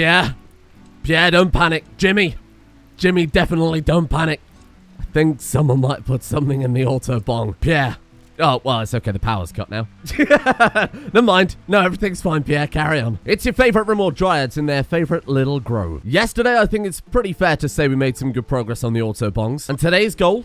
Yeah, don't panic. Jimmy, definitely don't panic. I think someone might put something in the autobong. Pierre. Oh, well, it's okay. The power's cut now. Never mind. No, everything's fine, Pierre. Carry on. It's your favorite Rimworld Dryads in their favorite little grove. Yesterday, I think it's pretty fair to say we made some good progress on the autobongs. And today's goal,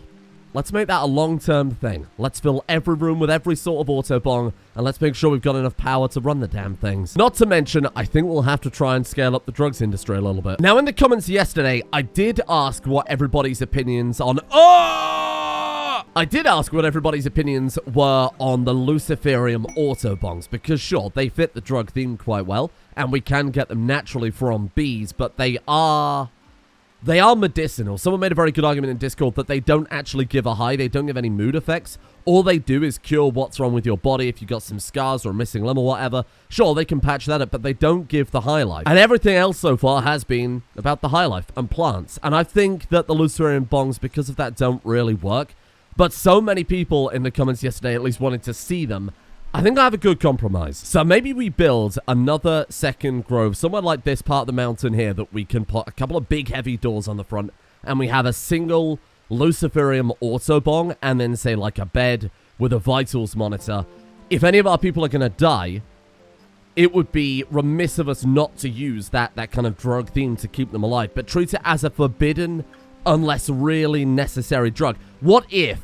let's make that a long-term thing. Let's fill every room with every sort of autobong, and let's make sure we've got enough power to run the damn things. Not to mention, I think we'll have to try and scale up the drugs industry a little bit. Now, in the comments yesterday, I did ask what everybody's opinions on... I did ask what everybody's opinions were on the Luciferium autobongs, because sure, they fit the drug theme quite well, and we can get them naturally from bees, but they are medicinal. Someone made a very good argument in Discord that they don't actually give a high, they don't give any mood effects. All they do is cure what's wrong with your body. If you've got some scars or a missing limb or whatever, sure, they can patch that up, but they don't give the high life. And everything else so far has been about the high life and plants. And I think that the Luciferium bongs, because of that, don't really work. But so many people in the comments yesterday at least wanted to see them. I think I have a good compromise. So maybe we build another second grove somewhere like this part of the mountain here that we can put a couple of big heavy doors on the front, and we have a single Luciferium autobong and then say like a bed with a vitals monitor. If any of our people are going to die, it would be remiss of us not to use that kind of drug theme to keep them alive, but treat it as a forbidden unless really necessary drug. What if,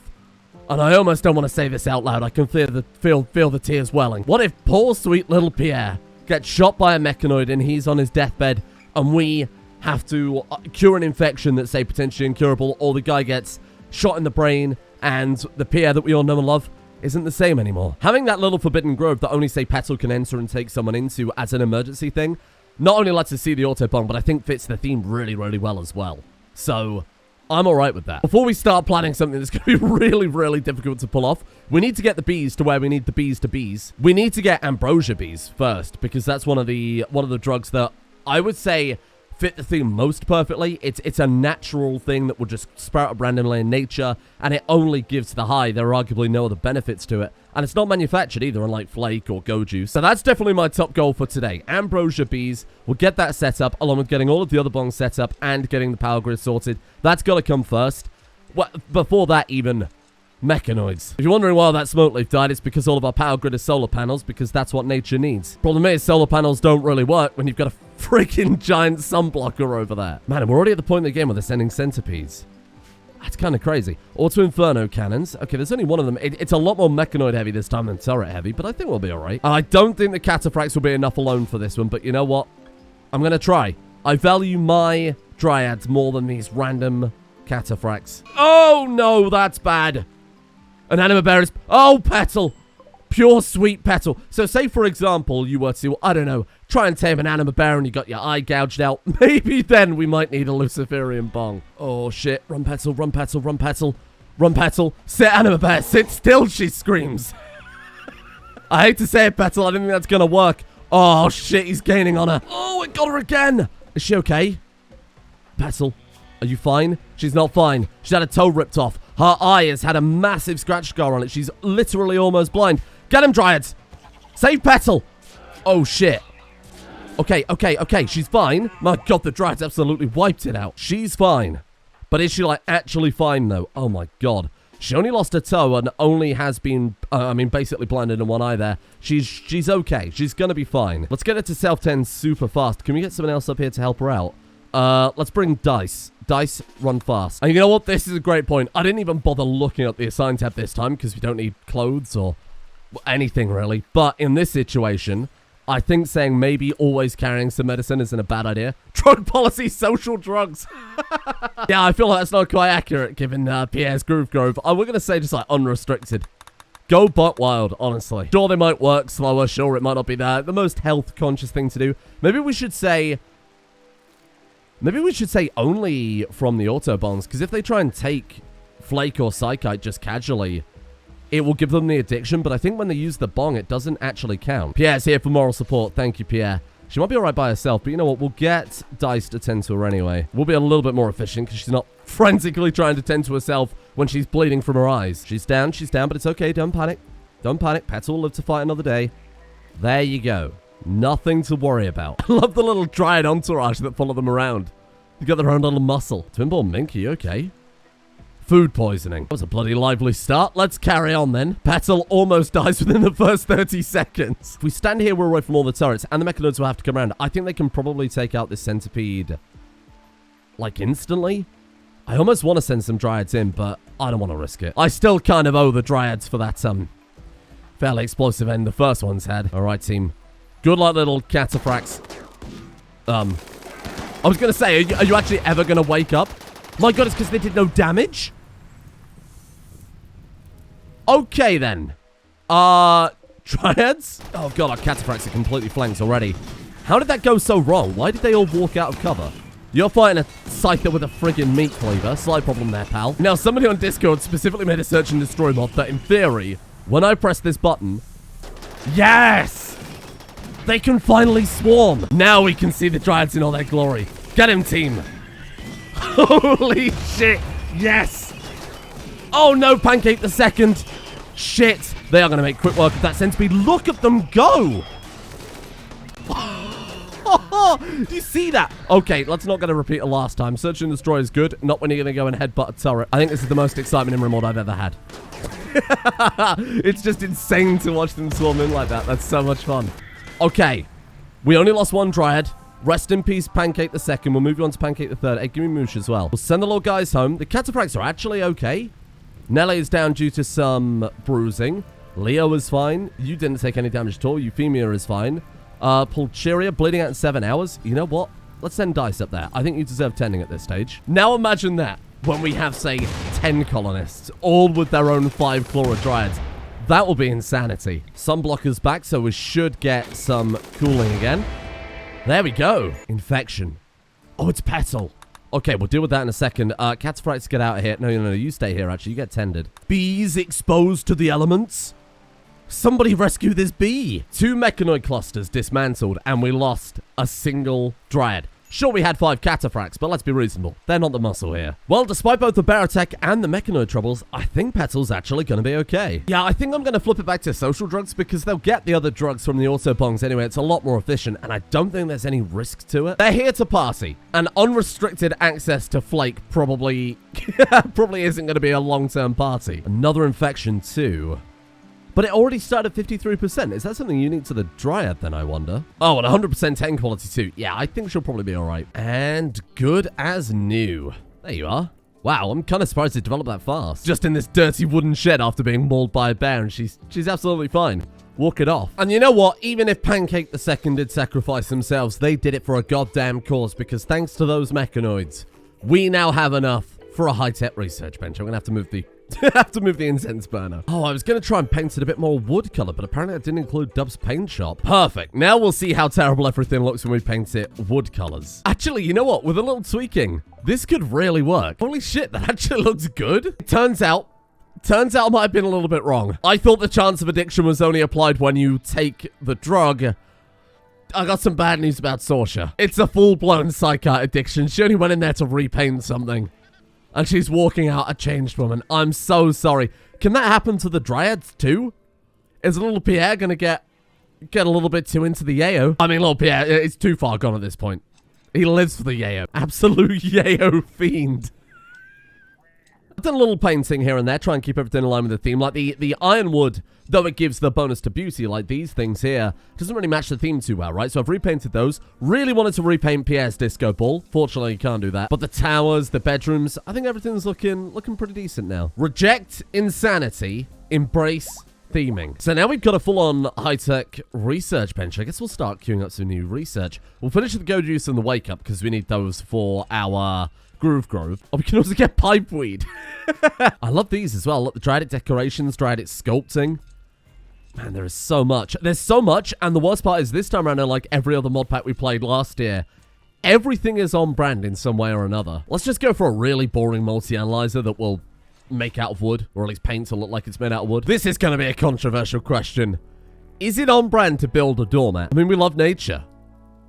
and I almost don't want to say this out loud, I can feel the tears welling. What if poor sweet little Pierre gets shot by a mechanoid and he's on his deathbed, and we have to cure an infection that's, say, potentially incurable, or the guy gets shot in the brain and the Pierre that we all know and love isn't the same anymore? Having that little forbidden grove that only, say, Petal can enter and take someone into as an emergency thing not only lets us see the autobong, but I think fits the theme really, really well as well. So I'm alright with that. Before we start planning something that's going to be really, really difficult to pull off, we need to get the bees to where we need the bees to bees. We need to get ambrosia bees first, because that's one of the drugs that I would say fit the theme most perfectly. It's a natural thing that will just sprout up randomly in nature, and it only gives the high. There are arguably no other benefits to it, and it's not manufactured either, unlike flake or go juice. So that's definitely my top goal for today. Ambrosia bees. We'll get that set up, along with getting all of the other bongs set up and getting the power grid sorted. That's got to come first. Well, before that, even mechanoids. If you're wondering why that smoke leaf died, it's because all of our power grid is solar panels, because that's what nature needs. Problem is, solar panels don't really work when you've got a freaking giant sun blocker over there. Man, we're already at the point in the game where they're sending centipedes. That's kind of crazy. Auto Inferno cannons. Okay, there's only one of them. It's a lot more mechanoid heavy this time than turret heavy, but I think we'll be alright. I don't think the cataphracts will be enough alone for this one, but you know what? I'm going to try. I value my dryads more than these random cataphracts. Oh, no, that's bad. An anima bear is... Oh, Petal. Pure sweet Petal. So say, for example, you were to, I don't know, try and tame an anima bear and you got your eye gouged out. Maybe then we might need a Luciferium bong. Oh, shit. Run, Petal, run, Petal, run, Petal. Run, Petal. Sit, anima bear. Sit still, she screams. I hate to say it, Petal. I didn't think that's going to work. Oh, shit. He's gaining on her. Oh, it got her again. Is she okay? Petal, are you fine? She's not fine. She's had a toe ripped off. Her eye has had a massive scratch scar on it. She's literally almost blind. Get him, Dryads. Save Petal. Oh, shit. Okay. She's fine. My God, the Dryads absolutely wiped it out. She's fine. But is she, like, actually fine, though? Oh, my God. She only lost her toe and only has been, basically blinded in one eye there. She's okay. She's gonna be fine. Let's get her to self-tend super fast. Can we get someone else up here to help her out? Let's bring Dice. Dice, run fast. And you know what? This is a great point. I didn't even bother looking at the assign tab this time because we don't need clothes or anything really. But in this situation, I think saying maybe always carrying some medicine isn't a bad idea. Drug policy, social drugs. Yeah, I feel like that's not quite accurate given Pierre's Groove Grove. We're going to say just like unrestricted. Go butt wild, honestly. Sure, they might work slower. Sure, it might not be the most health-conscious thing to do. Maybe we should say only from the autobongs, because if they try and take Flake or Psychite just casually, it will give them the addiction, but I think when they use the bong, it doesn't actually count. Pierre's here for moral support. Thank you, Pierre. She might be alright by herself, but you know what? We'll get Dice to tend to her anyway. We'll be a little bit more efficient, because she's not frantically trying to tend to herself when she's bleeding from her eyes. She's down, but it's okay. Don't panic. Don't panic. Petal will live to fight another day. There you go. Nothing to worry about. I love the little Dryad entourage that follow them around. They got their own little muscle. Twinborn Minky, okay. Food poisoning. That was a bloody lively start. Let's carry on then. Petal almost dies within the first 30 seconds. If we stand here, we're away from all the turrets, and the mechanoids will have to come around. I think they can probably take out this centipede, like, instantly. I almost want to send some Dryads in, but I don't want to risk it. I still kind of owe the Dryads for that, fairly explosive end the first one's had. All right, team. Good luck, little cataphracts. I was going to say, are you actually ever going to wake up? My god, it's because they did no damage? Okay, then. Dryads? Oh god, our cataphracts are completely flanked already. How did that go so wrong? Why did they all walk out of cover? You're fighting a Scyther with a friggin' meat cleaver. Slight problem there, pal. Now, somebody on Discord specifically made a search and destroy mod that, in theory, when I press this button... Yes! They can finally swarm. Now we can see the Dryads in all their glory. Get him, team. Holy shit. Yes. Oh, no, Pancake the second. Shit. They are going to make quick work of that centipede. Look at them go. Do you see that? Okay, let's not going to repeat it last time. Search and destroy is good. Not when you're going to go and headbutt a turret. I think this is the most excitement in Rimworld I've ever had. It's just insane to watch them swarm in like that. That's so much fun. Okay, we only lost one Dryad. Rest in peace, Pancake the second. We'll move you on to Pancake the third. Hey, give me Moosh as well. We'll send the little guys home. The cataphracts are actually okay. Nelle is down due to some bruising. Leo is fine. You didn't take any damage at all. Euphemia is fine. Pulcheria bleeding out in 7 hours. You know what? Let's send Dice up there. I think you deserve tending at this stage. Now imagine that when we have, say, 10 colonists, all with their own 5 Chlora Dryads. That will be insanity. Sunblocker's back, so we should get some cooling again. There we go. Infection. Oh, it's Petal. Okay, we'll deal with that in a second. Cataphracts, get out of here. No, you stay here, actually. You get tended. Bees exposed to the elements. Somebody rescue this bee. 2 mechanoid clusters dismantled, and we lost a single Dryad. Sure, we had 5 cataphracts, but let's be reasonable. They're not the muscle here. Well, despite both the bear attack and the mechanoid troubles, I think Petal's actually going to be okay. Yeah, I think I'm going to flip it back to social drugs because they'll get the other drugs from the autobongs anyway. It's a lot more efficient, and I don't think there's any risk to it. They're here to party, and unrestricted access to Flake probably isn't going to be a long-term party. Another infection, too. But it already started at 53%. Is that something unique to the Dryad, then, I wonder? Oh, and 100% 10 quality, too. Yeah, I think she'll probably be all right. And good as new. There you are. Wow, I'm kind of surprised it developed that fast. Just in this dirty wooden shed after being mauled by a bear, and she's absolutely fine. Walk it off. And you know what? Even if Pancake the second did sacrifice themselves, they did it for a goddamn cause, because thanks to those mechanoids, we now have enough for a high-tech research bench. I'm going to have to move the... incense burner. Oh, I was going to try and paint it a bit more wood color, but apparently that didn't include Dub's paint shop. Perfect. Now we'll see how terrible everything looks when we paint it wood colors. Actually, you know what? With a little tweaking, this could really work. Holy shit, that actually looks good. It turns out I might have been a little bit wrong. I thought the chance of addiction was only applied when you take the drug. I got some bad news about Sorsha. It's a full-blown psychite addiction. She only went in there to repaint something. And she's walking out a changed woman. I'm so sorry. Can that happen to the Dryads too? Is little Pierre gonna get a little bit too into the Yayo? I mean, little Pierre is too far gone at this point. He lives for the Yayo. Absolute Yayo fiend. I've done a little painting here and there, try and keep everything in line with the theme. Like the ironwood, though it gives the bonus to beauty, like these things here, doesn't really match the theme too well, right? So I've repainted those. Really wanted to repaint Pierre's disco ball. Fortunately, you can't do that. But the towers, the bedrooms, I think everything's looking pretty decent now. Reject insanity, embrace theming. So now we've got a full-on high-tech research bench. I guess we'll start queuing up some new research. We'll finish with the go juice and the wake up because we need those for our Grove. Oh, we can also get pipeweed. I love these as well. Look, the Dryadic decorations, Dryadic sculpting. Man, there is so much. There's so much, and the worst part is this time around, like every other mod pack we played last year, everything is on brand in some way or another. Let's just go for a really boring multi-analyzer that will make out of wood, or at least paint to look like it's made out of wood. This is going to be a controversial question. Is it on brand to build a doormat? I mean, we love nature.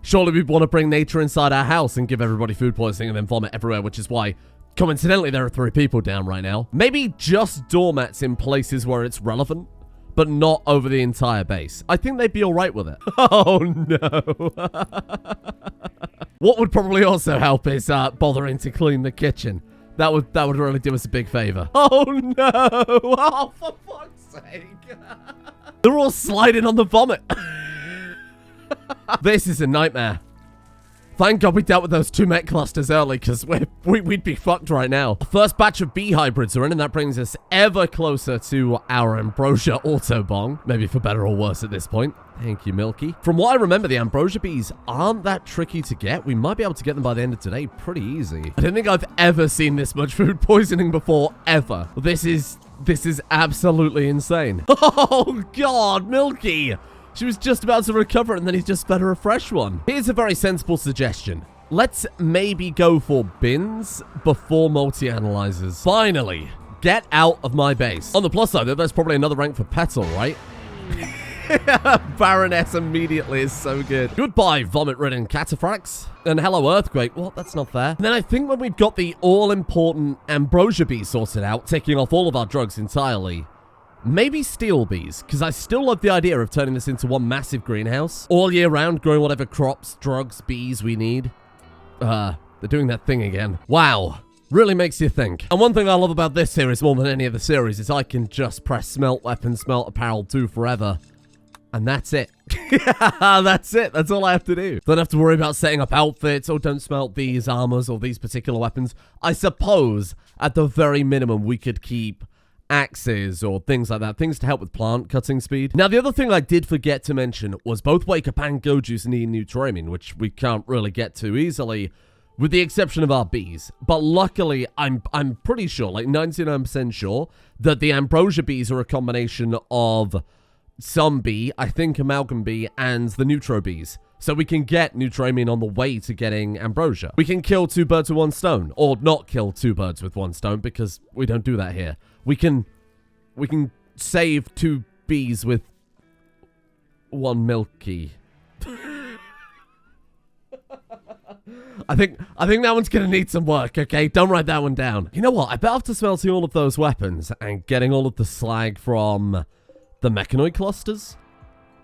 Surely we'd want to bring nature inside our house and give everybody food poisoning and then vomit everywhere, which is why, coincidentally, there are 3 people down right now. Maybe just doormats in places where it's relevant. but not over the entire base. I think they'd be all right with it. Oh, no. What would probably also help is bothering to clean the kitchen. That would really do us a big favor. Oh, no. Oh, for fuck's sake. They're all sliding on the vomit. This is a nightmare. Thank God we dealt with those 2 mech clusters early, because we'd be fucked right now. First batch of bee hybrids are in, and that brings us ever closer to our ambrosia autobong. Maybe for better or worse at this point. Thank you, Milky. From what I remember, the ambrosia bees aren't that tricky to get. We might be able to get them by the end of today pretty easy. I don't think I've ever seen this much food poisoning before, ever. This is absolutely insane. Oh, God, Milky. She was just about to recover, and then he's just fed her a fresh one. Here's a very sensible suggestion. Let's maybe go for bins before multi-analyzers. Finally, get out of my base. On the plus side, though, there's probably another rank for Petal, right? Baroness immediately is so good. Goodbye, vomit-ridden cataphracts. And hello, earthquake. What? That's not fair. And then I think when we've got the all-important ambrosia bee sorted out, taking off all of our drugs entirely, maybe steel bees, because I still love the idea of turning this into one massive greenhouse. All year round, growing whatever crops, drugs, bees we need. They're doing that thing again. Wow. Really makes you think. And one thing I love about this series more than any of the series is I can just press smelt weapon, smelt apparel 2 forever. And that's it. That's it. That's all I have to do. Don't have to worry about setting up outfits or don't smelt these armors or these particular weapons. I suppose, at the very minimum, we could keep axes or things like that, things to help with plant cutting speed. Now, the other thing I did forget to mention was both Wake Up and Go Juice need Neutramine, which we can't really get to easily, with the exception of our bees. But luckily, I'm pretty sure, like 99% sure, that the ambrosia bees are a combination of some bee, I think amalgam bee, and the neutro bees. So we can get Neutramine on the way to getting ambrosia. We can kill 2 birds with 1 stone, or not kill 2 birds with 1 stone, because we don't do that here. We can save 2 bees with 1 Milky. I think that one's gonna need some work, okay? Don't write that one down. You know what? I bet after smelting all of those weapons and getting all of the slag from the mechanoid clusters,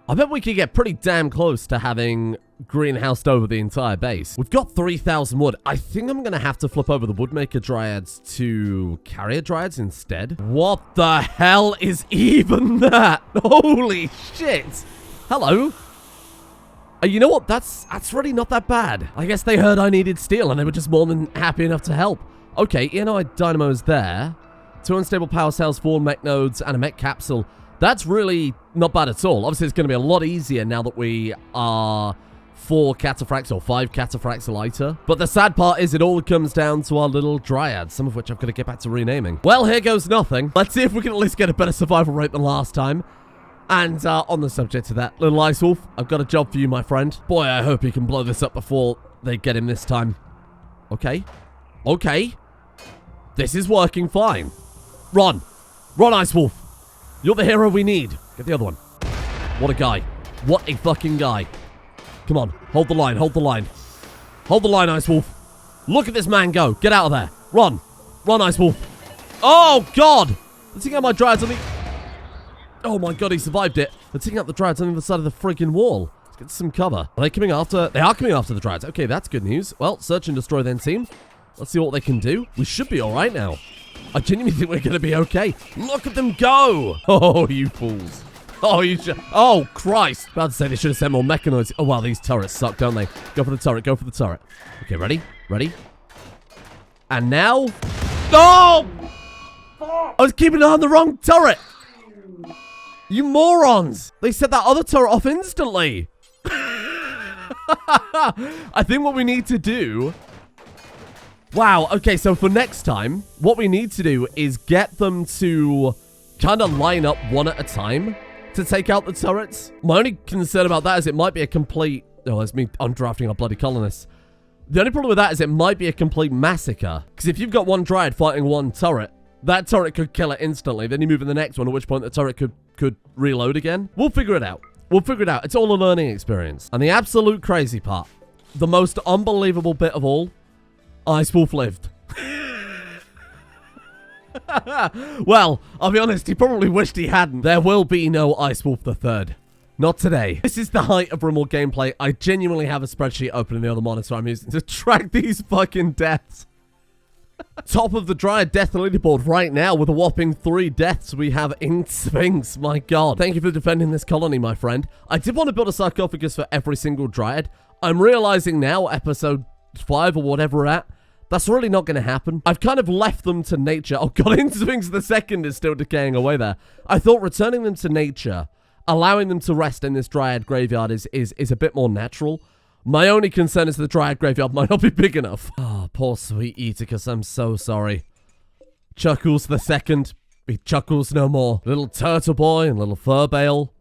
I bet we could get pretty damn close to having greenhoused over the entire base. We've got 3,000 wood. I think I'm going to have to flip over the woodmaker dryads to carrier dryads instead. What the hell is even that? Holy shit. Hello. You know what? That's really not that bad. I guess they heard I needed steel and they were just more than happy enough to help. Okay, dynamos there. 2 unstable power cells, 4 mech nodes, and a mech capsule. That's really not bad at all. Obviously, it's going to be a lot easier now that we are 4 cataphracts or 5 cataphracts lighter. But the sad part is it all comes down to our little dryads, some of which I've got to get back to renaming. Well, here goes nothing. Let's see if we can at least get a better survival rate than last time. And on the subject of that, little ice wolf, I've got a job for you, my friend. Boy, I hope you can blow this up before they get him this time. Okay. Okay. This is working fine. Run. Run, ice wolf. You're the hero we need. Get the other one. What a guy. What a fucking guy. Come on. Hold the line. Hold the line. Hold the line, Ice Wolf. Look at this man go. Get out of there. Run. Run, Ice Wolf. Oh, God. Let's take out my dryads on the... Oh, my God. He survived it. They're taking out the dryads on the other side of the friggin' wall. Let's get some cover. Are they coming after... They are coming after the dryads. Okay, that's good news. Well, search and destroy then, team. Let's see what they can do. We should be all right now. I genuinely think we're going to be okay. Look at them go. Oh, you fools. Oh, you should... Oh, Christ. About to say they should have sent more mechanoids. Oh, wow, these turrets suck, don't they? Go for the turret. Go for the turret. Okay, ready? Ready? And now... Oh! I was keeping an eye on the wrong turret. You morons. They set that other turret off instantly. I think what we need to do... Wow, okay, so for next time, what we need to do is get them to kind of line up one at a time to take out the turrets. My only concern about that is it might be a complete... Oh, that's me undrafting our bloody colonists. The only problem with that is it might be a complete massacre. Because if you've got one dryad fighting one turret, that turret could kill it instantly. Then you move in the next one, at which point the turret could reload again. We'll figure it out. We'll figure it out. It's all a learning experience. And the absolute crazy part, the most unbelievable bit of all, Ice Wolf lived. Well, I'll be honest, he probably wished he hadn't. There will be no Ice Wolf the Third. Not today. This is the height of Rimworld gameplay. I genuinely have a spreadsheet open in the other monitor I'm using to track these fucking deaths. Top of the Dryad death leaderboard right now with a whopping 3 deaths we have in Sphinx. My god. Thank you for defending this colony, my friend. I did want to build a sarcophagus for every single Dryad. I'm realizing now, episode 5 or whatever we're at, that's really not going to happen. I've kind of left them to nature. Oh god, Sphinx the second is still decaying away there. I thought returning them to nature, allowing them to rest in this Dryad graveyard is a bit more natural. My only concern is the Dryad graveyard might not be big enough. Oh, poor sweet Eticus, I'm so sorry. Chuckles the second, he chuckles no more. Little turtle boy and little fur bale.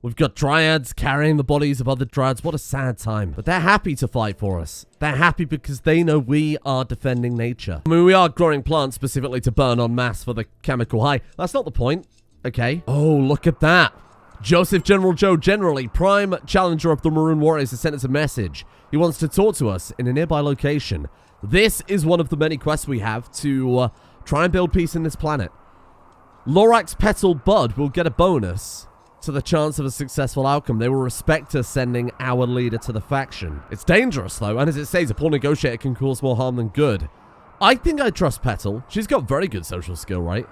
We've got Dryads carrying the bodies of other Dryads. What a sad time. But they're happy to fight for us. They're happy because they know we are defending nature. I mean, we are growing plants specifically to burn en masse for the chemical high. That's not the point. Okay. Oh, look at that. Joseph General Joe Generally, prime challenger of the Maroon Warriors, has sent us a message. He wants to talk to us in a nearby location. This is one of the many quests we have to try and build peace in this planet. Lorax's Petal Bud will get a bonus to the chance of a successful outcome. They will respect us sending our leader to the faction. It's dangerous, though, and as it says, a poor negotiator can cause more harm than good. I think I trust Petal. She's got very good social skill, right?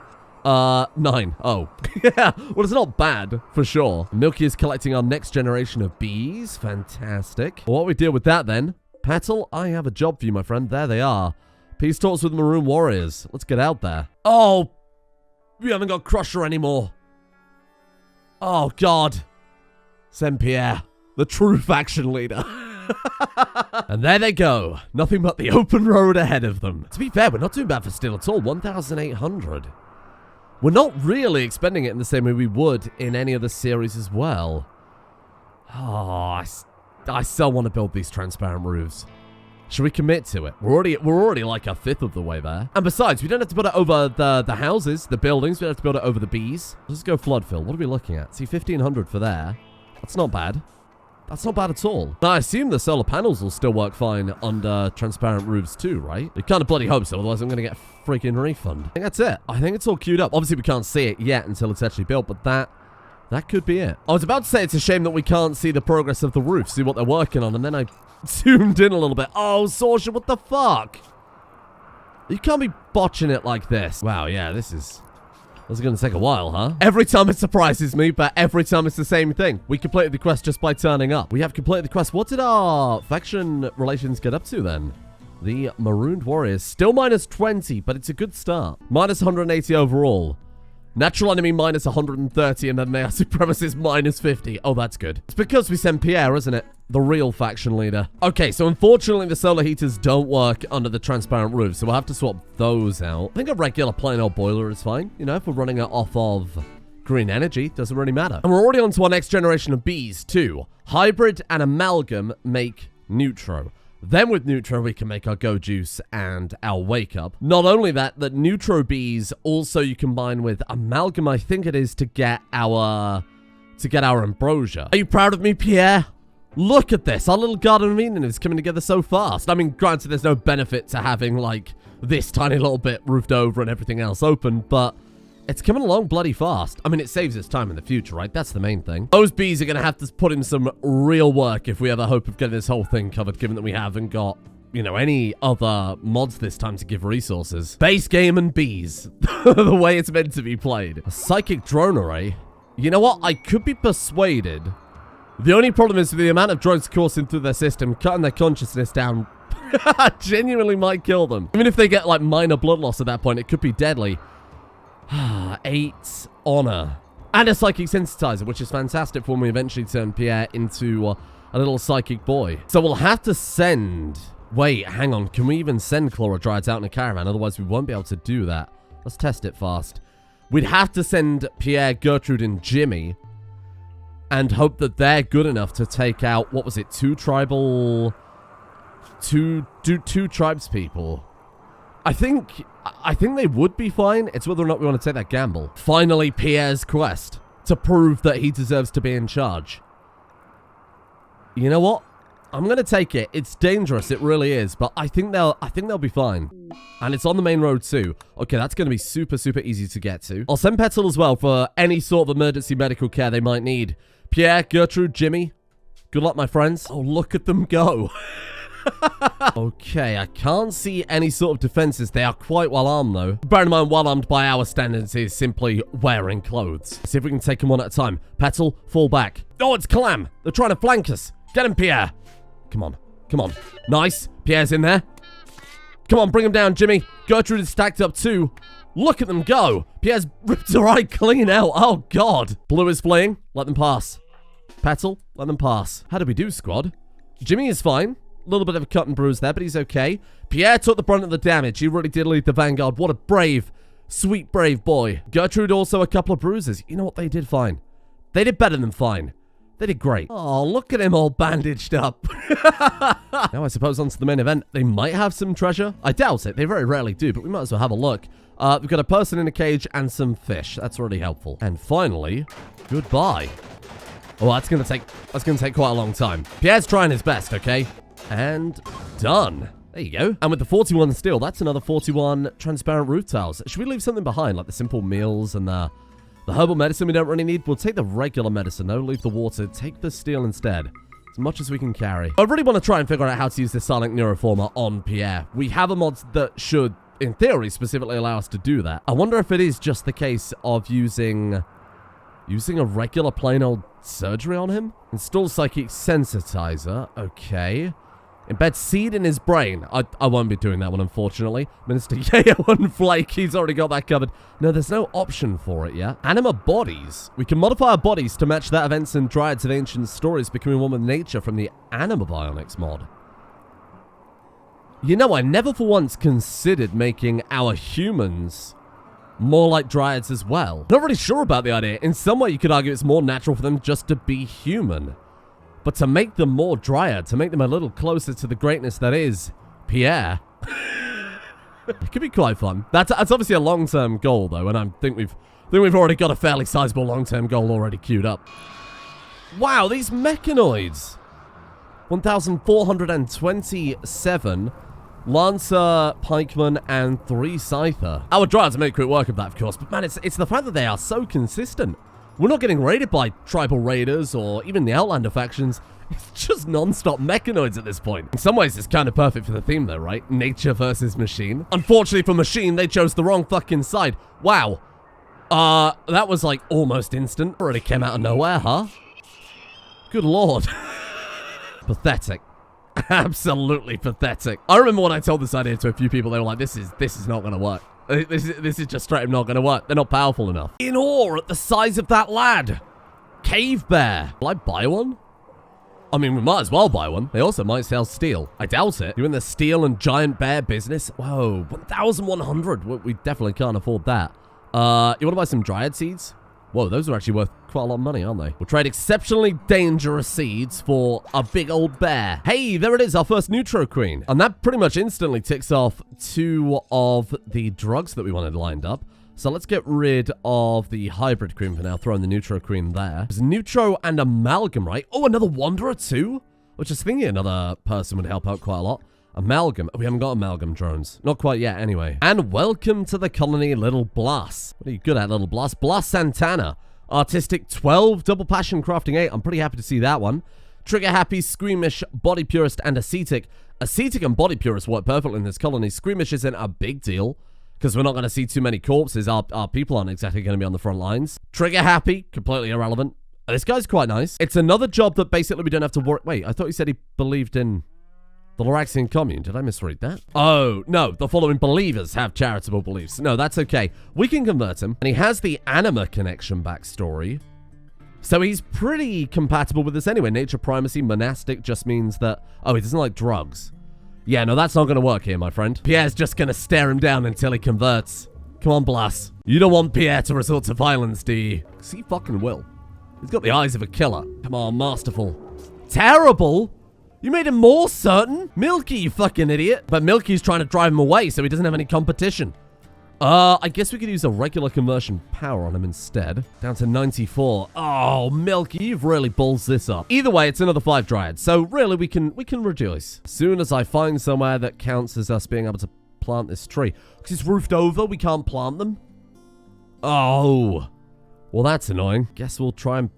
9. Oh. Yeah, well, it's not bad, for sure. Milky is collecting our next generation of bees. Fantastic. Well, what we deal with that, then? Petal, I have a job for you, my friend. There they are. Peace talks with Maroon Warriors. Let's get out there. Oh, we haven't got Crusher anymore. Oh, God. Saint-Pierre, the true faction leader. And there they go. Nothing but the open road ahead of them. To be fair, we're not doing bad for steel at all. 1,800. We're not really expending it in the same way we would in any other series as well. Oh, I still want to build these transparent roofs. Should we commit to it? We're already like a fifth of the way there. And besides, we don't have to build it over the houses, the buildings. We don't have to build it over the bees. Let's go flood fill. What are we looking at? See, 1,500 for there. That's not bad. That's not bad at all. Now, I assume the solar panels will still work fine under transparent roofs too, right? You kind of bloody hope so, otherwise I'm going to get a freaking refund. I think that's it. I think it's all queued up. Obviously, we can't see it yet until it's actually built, but that could be it. I was about to say it's a shame that we can't see the progress of the roof, see what they're working on, and then I zoomed in a little bit. Oh, Sorsha, what the fuck? You can't be botching it like this. Wow, yeah, this is going to take a while, huh? Every time it surprises me, but every time it's the same thing. We completed the quest just by turning up. We have completed the quest. What did our faction relations get up to then? The Marooned Warriors. Still minus 20, but it's a good start. Minus 180 overall. Natural enemy minus 130, and then they are supremacists minus 50. Oh, that's good. It's because we sent Pierre, isn't it? The real faction leader. Okay, so unfortunately the solar heaters don't work under the transparent roof, so we'll have to swap those out. I think a regular plain old boiler is fine. You know, if we're running it off of green energy, doesn't really matter. And we're already on to our next generation of bees, too. Hybrid and amalgam make neutro. Then with neutro, we can make our go juice and our wake up. Not only that, the neutro bees also you combine with amalgam, I think it is, to get our ambrosia. Are you proud of me, Pierre? Look at this. Our little garden of Eden is coming together so fast. I mean, granted, there's no benefit to having, like, this tiny little bit roofed over and everything else open, but it's coming along bloody fast. I mean, it saves us time in the future, right? That's the main thing. Those bees are going to have to put in some real work if we ever hope of getting this whole thing covered, given that we haven't got, you know, any other mods this time to give resources. Base game and bees. The way it's meant to be played. A psychic drone array. You know what? I could be persuaded. The only problem is with the amount of drones coursing through their system, cutting their consciousness down genuinely might kill them. Even if they get, like, minor blood loss at that point, it could be deadly. 8 honor. And a psychic sensitizer, which is fantastic for when we eventually turn Pierre into a little psychic boy. So we'll have to send... Wait, hang on. Can we even send Chlorodryads out in a caravan? Otherwise, we won't be able to do that. Let's test it fast. We'd have to send Pierre, Gertrude, and Jimmy and hope that they're good enough to take out, what was it, 2 tribes people. I think they would be fine. It's whether or not we want to take that gamble. Finally, Pierre's quest to prove that he deserves to be in charge. You know what? I'm going to take it. It's dangerous. It really is. But I think they'll be fine. And it's on the main road too. Okay, that's going to be super, super easy to get to. I'll send Petal as well for any sort of emergency medical care they might need. Pierre, Gertrude, Jimmy. Good luck, my friends. Oh, look at them go. Okay, I can't see any sort of defenses. They are quite well armed, though. Bear in mind, well armed by our standards is simply wearing clothes. See if we can take them one at a time. Petal, fall back. Oh, it's Clam. They're trying to flank us. Get him, Pierre. Come on. Come on. Nice. Pierre's in there. Come on, bring him down, Jimmy. Gertrude is stacked up, too. Look at them go. Pierre's ripped her eye clean out. Oh, God. Blue is fleeing. Let them pass. Petal, let them pass. How do we do, squad? Jimmy is fine. A little bit of a cut and bruise there, but he's okay. Pierre took the brunt of the damage. He really did lead the vanguard. What a brave, sweet, brave boy. Gertrude also a couple of bruises. You know what? They did fine. They did better than fine. They did great. Oh, look at him all bandaged up. Now I suppose onto the main event. They might have some treasure. I doubt it. They very rarely do, but we might as well have a look. We've got a person in a cage and some fish. That's really helpful. And finally, goodbye. Oh, that's gonna take quite a long time. Pierre's trying his best, okay? And done. There you go. And with the 41 steel, that's another 41 transparent roof tiles. Should we leave something behind, like the simple meals and the herbal medicine we don't really need? We'll take the regular medicine, though. Leave the water. Take the steel instead. As much as we can carry. I really want to try and figure out how to use this silent neuroformer on Pierre. We have a mod that should, in theory, specifically allow us to do that. I wonder if it is just the case of using a regular plain old surgery on him. Install psychic sensitizer. Okay. Embed seed in his brain. I won't be doing that one, unfortunately. Minister Yayo and Flake, he's already got that covered. No, there's no option for it yet. Anima bodies. We can modify our bodies to match that events and Dryads of ancient stories, becoming one with nature from the Anima Bionics mod. You know, I never for once considered making our humans more like Dryads as well. Not really sure about the idea. In some way, you could argue it's more natural for them just to be human. But to make them more Dryad, to make them a little closer to the greatness that is Pierre, it could be quite fun. That's obviously a long-term goal, though, and I think we've already got a fairly sizable long-term goal already queued up. Wow, these mechanoids. 1,427 Lancer, Pikeman, and 3 Scyther. Our Dryads make quick work of that, of course, but man, it's the fact that they are so consistent. We're not getting raided by tribal raiders or even the Outlander factions. It's just non-stop mechanoids at this point. In some ways, it's kind of perfect for the theme, though, right? Nature versus machine. Unfortunately for machine, they chose the wrong fucking side. Wow. That was, like, almost instant. Already came out of nowhere, huh? Good lord. Pathetic. Absolutely pathetic. I remember when I told this idea to a few people, they were like, this is not going to work. This is just straight up not going to work. They're not powerful enough. In awe at the size of that lad. Cave bear. Will I buy one? I mean, we might as well buy one. They also might sell steel. I doubt it. You're in the steel and giant bear business? Whoa, 1,100. We definitely can't afford that. You want to buy some Dryad seeds? Whoa, those are actually worth quite a lot of money, aren't they? We'll trade exceptionally dangerous seeds for a big old bear. Hey, there it is, our first Neutro Queen. And that pretty much instantly ticks off 2 of the drugs that we wanted lined up. So let's get rid of the Hybrid Queen for now, throwing the Neutro Queen there. There's Neutro and Amalgam, right? Oh, another Wanderer too? Which is thinking another person would help out quite a lot. Amalgam. We haven't got Amalgam drones. Not quite yet, anyway. And welcome to the colony, Little Blas. What are you good at, Little Blas? Blas Santana. Artistic 12, Double Passion Crafting 8. I'm pretty happy to see that one. Trigger Happy, Squeamish, Body Purist, and Ascetic. Ascetic and Body Purist work perfectly in this colony. Squeamish isn't a big deal, because we're not going to see too many corpses. Our people aren't exactly going to be on the front lines. Trigger Happy, completely irrelevant. This guy's quite nice. It's another job that basically we don't have to worry. Wait, I thought he said he believed in the Loraxian commune. Did I misread that? Oh, no. The following believers have charitable beliefs. No, that's okay. We can convert him. And he has the Anima connection backstory. So he's pretty compatible with this anyway. Nature primacy, monastic just means that... Oh, he doesn't like drugs. Yeah, no, that's not going to work here, my friend. Pierre's just going to stare him down until he converts. Come on, Blas. You don't want Pierre to resort to violence, do you? Because he fucking will. He's got the eyes of a killer. Come on, masterful. Terrible? You made him more certain? Milky, you fucking idiot. But Milky's trying to drive him away so he doesn't have any competition. I guess we could use a regular conversion power on him instead. Down to 94. Oh, Milky, you've really balls this up. Either way, it's another 5 Dryads, so really we can rejoice. As soon as I find somewhere that counts as us being able to plant this tree. Because it's roofed over, we can't plant them. Oh. Well, that's annoying. Guess we'll try and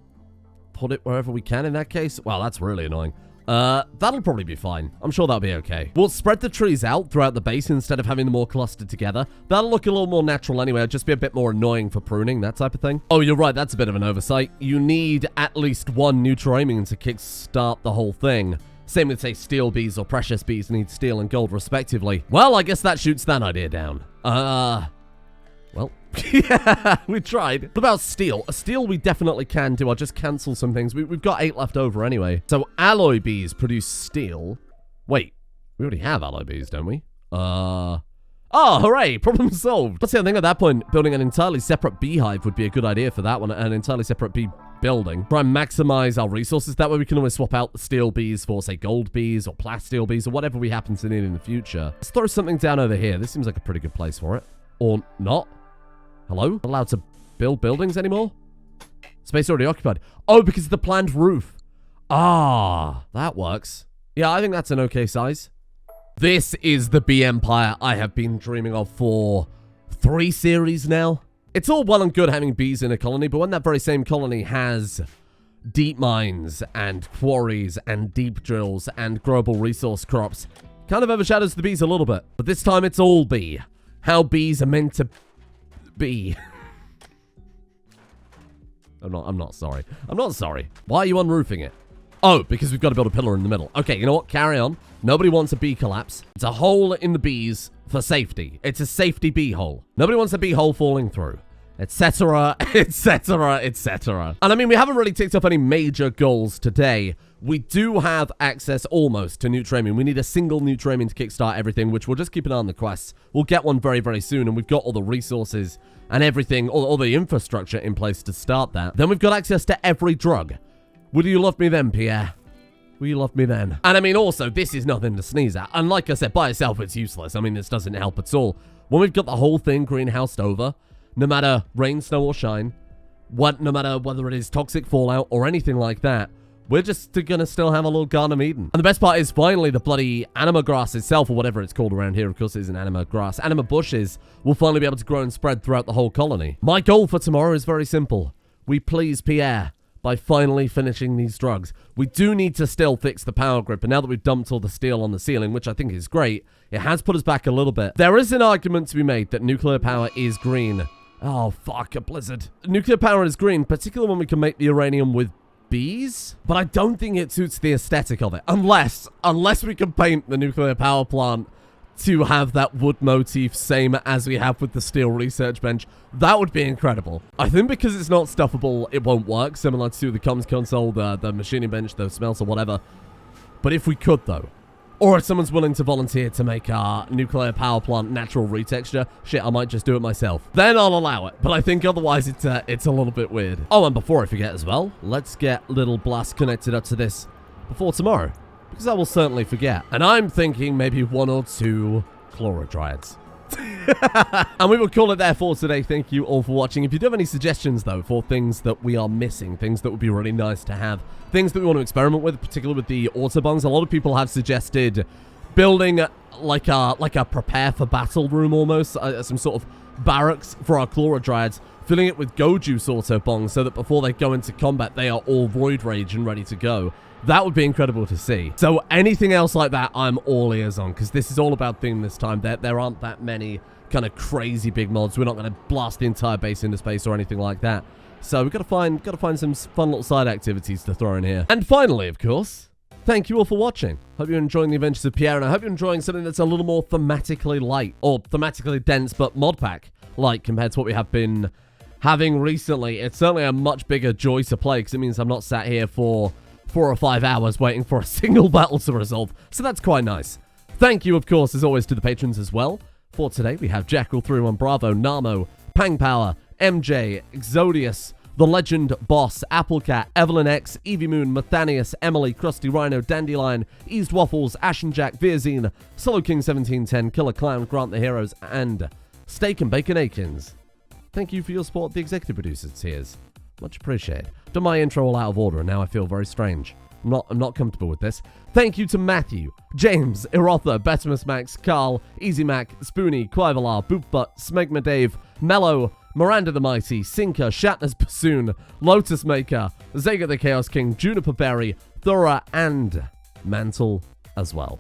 put it wherever we can in that case. Wow, that's really annoying. That'll probably be fine. I'm sure that'll be okay. We'll spread the trees out throughout the base instead of having them all clustered together. That'll look a little more natural anyway. It'll just be a bit more annoying for pruning, that type of thing. Oh, you're right. That's a bit of an oversight. You need at least one neutral-aiming to kickstart the whole thing. Same with, say, steel bees or precious bees need steel and gold, respectively. Well, I guess that shoots that idea down. Well, yeah, we tried. What about steel? A steel we definitely can do. I'll just cancel some things. We've got 8 left over anyway. So alloy bees produce steel. Wait, we already have alloy bees, don't we? Oh, hooray, problem solved. But see, I think at that point, building an entirely separate beehive would be a good idea for that one. An entirely separate bee building. Try and maximize our resources. That way we can always swap out the steel bees for, say, gold bees or plasteel bees or whatever we happen to need in the future. Let's throw something down over here. This seems like a pretty good place for it. Or not. Hello? Not allowed to build buildings anymore? Space already occupied. Oh, because of the planned roof. Ah, that works. Yeah, I think that's an okay size. This is the bee empire I have been dreaming of for 3 series now. It's all well and good having bees in a colony, but when that very same colony has deep mines and quarries and deep drills and growable resource crops, kind of overshadows the bees a little bit. But this time it's all bee. How bees are meant to be. I'm not sorry. I'm not sorry. Why are you unroofing it? Oh, because we've got to build a pillar in the middle. Okay, you know what? Carry on. Nobody wants a bee collapse. It's a hole in the bees for safety. It's a safety bee hole. Nobody wants a bee hole falling through. Etc., etc., etc. And I mean, we haven't really ticked off any major goals today. We do have access almost to Nutramine. We need a single Nutramine to kickstart everything, which we'll just keep an eye on the quests. We'll get one very, very soon, and we've got all the resources and everything, all the infrastructure in place to start that. Then we've got access to every drug. Would you love me then, Pierre? Will you love me then? And I mean, also, this is nothing to sneeze at. And like I said, by itself, it's useless. I mean, this doesn't help at all. When we've got the whole thing greenhoused over, no matter rain, snow, or shine, no matter whether it is toxic fallout or anything like that, we're just gonna still have a little Garden of Eden. And the best part is finally the bloody anima grass itself, or whatever it's called around here, of course it isn't anima grass, anima bushes, will finally be able to grow and spread throughout the whole colony. My goal for tomorrow is very simple. We please Pierre by finally finishing these drugs. We do need to still fix the power grid, but now that we've dumped all the steel on the ceiling, which I think is great, it has put us back a little bit. There is an argument to be made that nuclear power is green. Oh, fuck, a blizzard. Nuclear power is green, particularly when we can make the uranium with bees, but I don't think it suits the aesthetic of it. Unless we can paint the nuclear power plant to have that wood motif, same as we have with the steel research bench. That would be incredible. I think because it's not stuffable, it won't work, similar to the comms console, the machining bench, the smelter, whatever. But if we could, though, or if someone's willing to volunteer to make our nuclear power plant natural retexture, shit, I might just do it myself. Then I'll allow it. But I think otherwise it's a little bit weird. Oh, and before I forget as well, let's get Little Blast connected up to this before tomorrow, because I will certainly forget. And I'm thinking maybe 1 or 2 chlorodryads. And we will call it there for today. Thank you all for watching. If you do have any suggestions, though, for things that we are missing, things that would be really nice to have, things that we want to experiment with, particularly with the autobongs, a lot of people have suggested building like a prepare for battle room almost, some sort of barracks for our chlorodryads, filling it with go juice autobongs so that before they go into combat, they are all void rage and ready to go. That would be incredible to see. So anything else like that, I'm all ears on, because this is all about theme this time. There aren't that many kind of crazy big mods. We're not going to blast the entire base into space or anything like that. So we've got to find some fun little side activities to throw in here. And finally, of course, thank you all for watching. Hope you're enjoying the adventures of Pierre, and I hope you're enjoying something that's a little more thematically light, or thematically dense, but mod pack light compared to what we have been having recently. It's certainly a much bigger joy to play, because it means I'm not sat here for 4 or 5 hours waiting for a single battle to resolve. So that's quite nice. Thank you, of course, as always, to the patrons as well. For today, we have Jackal301 Bravo, Namo, Pang Power, MJ, Exodius, The Legend Boss, Applecat, Evelyn X, Evie Moon, Mathanius, Emily, Krusty Rhino, Dandelion, Eased Waffles, Ashen Jack, Virzine, Solo King 1710, Killer Clown, Grant the Heroes, and Steak and Bacon Akins. Thank you for your support, the executive producer tiers. Much appreciated. Done my intro all out of order, and now I feel very strange. I'm not comfortable with this. Thank you to Matthew, James, Erotha, Betimus Max, Carl, Easy Mac, Spoony, Quivalar, Boopbutt, Smegma Dave, Mellow, Miranda the Mighty, Sinker, Shatner's Bassoon, Lotus Maker, Zega the Chaos King, Juniper Berry, Thora, and Mantle as well.